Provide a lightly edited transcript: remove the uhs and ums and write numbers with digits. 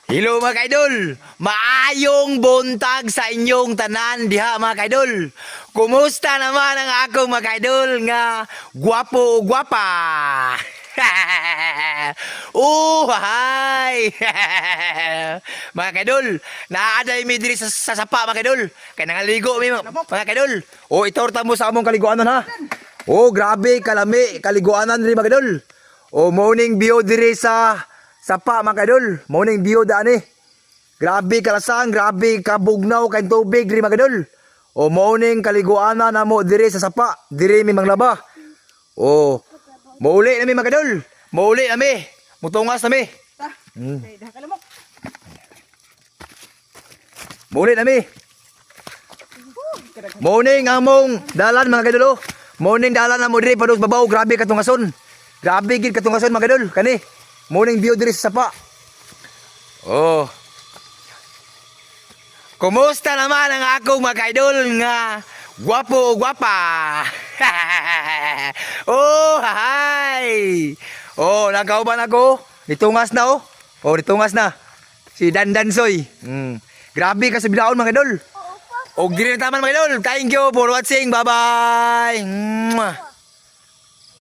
Hello mga kaidol, maayong buntag sa inyong tanan diha mga kaidol. Kumusta naman ang akong mga kaidol nga gwapo o gwapa? Hi! Mga kaidol, naaday mi diri sa sapa mga kaidol. Kaya nangaligo mi mga kaidol. O itorta mo sa among kaliguanan ha. O grabe kalami kaliguanan ri mga kaidol. O morning view diri sa sapa mga kaidol, morning view daan eh. Grabe kalasang, grabe kabugnaw kay tubig diri mga kaidol. O morning kaliguanan namo diri sa sapa, diri mi manglaba. O mauli na mi mga kaidol. Mauli na mi. Mutungas na mi. Mauli na mi. Morning among dalan mga kaidol. Oh. Morning dalan namo diri padus babaw, grabe katungason. Grabe gid katungason mga kaidol kani. Morning view diri sa sapa. Oh. Kumusta naman ang akong mga kaidol nga gwapo o gwapa? Oh, hi. Oh, nagkauban ako. Ditungas na oh. Oh, ditungas na. Si Dandansoy. Grabe ka sa bilaon mga kaidol. O, gini na taman mga kaidol. Thank you for watching. Bye-bye.